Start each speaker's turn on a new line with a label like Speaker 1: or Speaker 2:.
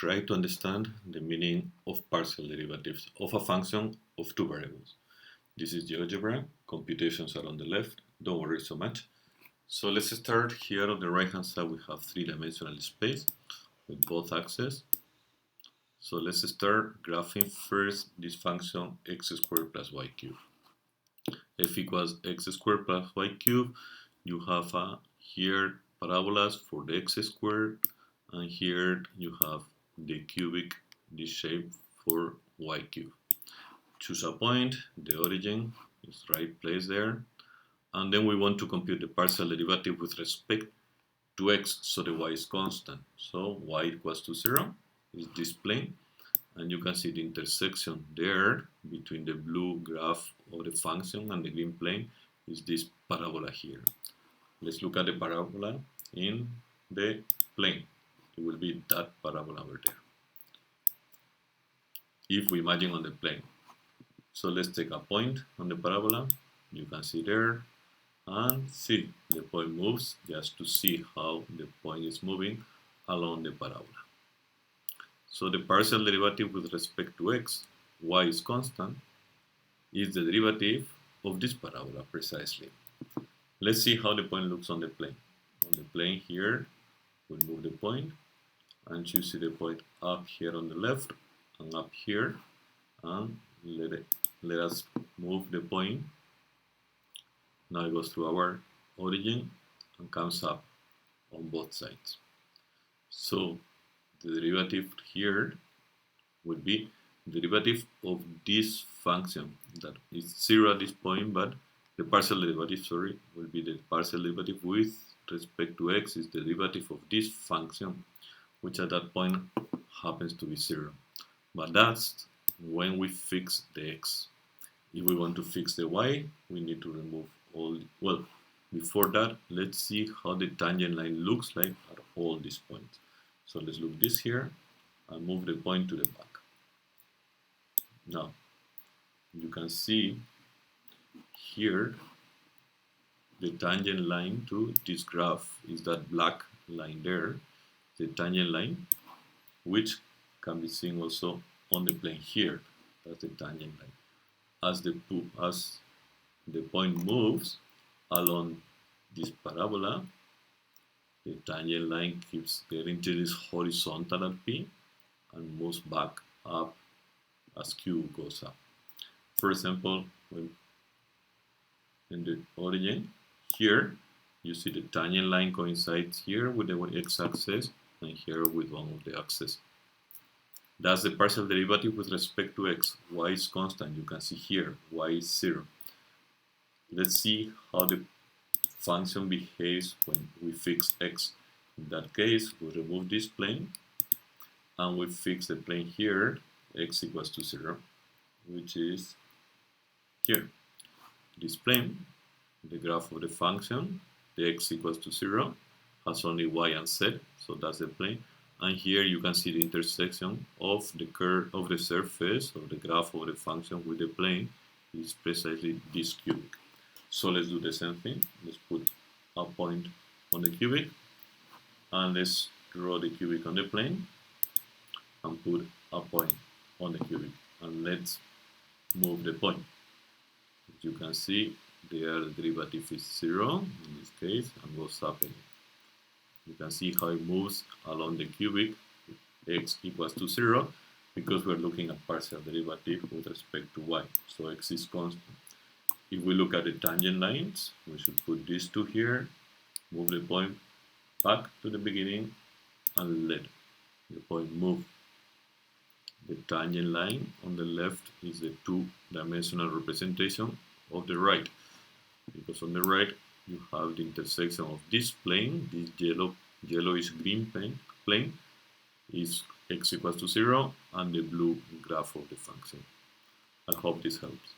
Speaker 1: try to understand the meaning of partial derivatives of a function of two variables. This is GeoGebra. Computations are on the left. Don't worry so much. So let's start here on the right hand side. We have three-dimensional space with both axes. So let's start graphing first this function x squared plus y cubed. F equals x squared plus y cubed. You have here parabolas for the x squared, and here you have the cubic, this shape for y cubed. Choose a point, the origin is right place there, and then we want to compute the partial derivative with respect to x, so the y is constant. So y equals to 0 is this plane, and you can see the intersection there between the blue graph of the function and the green plane is this parabola here. Let's look at the parabola in the plane. It will be that parabola over there, if we imagine on the plane. So let's take a point on the parabola. You can see there, and see the point moves, just to see how the point is moving along the parabola. So the partial derivative with respect to x, y is constant, is the derivative of this parabola precisely. Let's see how the point looks on the plane. On the plane here, we'll move the point, and you see the point up here on the left and up here, and let us move the point. Now it goes through our origin and comes up on both sides. So the derivative here would be the derivative of this function that is 0 at this point, but the partial derivative, will be the partial derivative with respect to x is the derivative of this function, which at that point happens to be 0. But that's when we fix the x. If we want to fix the y, we need to remove all, well, before that, let's see how the tangent line looks like at all these points. So let's look this here and move the point to the back. Now, you can see here the tangent line to this graph is that black line there, the tangent line, which can be seen also on the plane here. That's the tangent line. As the point moves along this parabola, the tangent line keeps getting to this horizontal at P and moves back up as Q goes up. For example, when in the origin here, you see the tangent line coincides here with the x-axis and here with one of the axes. That's the partial derivative with respect to x. Y is constant. You can see here, y is 0. Let's see how the function behaves when we fix x. In that case, we remove this plane and we fix the plane here, x equals to 0, which is here. This plane, the graph of the function, the x equals to 0, has only y and z, so that's the plane. And here you can see the intersection of the curve of the surface of the graph of the function with the plane is precisely this cubic. So let's do the same thing. Let's put a point on the cubic, and let's draw the cubic on the plane and put a point on the cubic, and let's move the point. As you can see, there the derivative is 0 in this case, and what's happening. You can see how it moves along the cubic, x equals to 0, because we're looking at partial derivative with respect to y, so x is constant. If we look at the tangent lines, we should put these two here, move the point back to the beginning, and let the point move. The tangent line on the left is the two-dimensional representation of the right, because on the right you have the intersection of this plane, this yellowish green plane is x equals to 0, and the blue graph of the function. I hope this helps.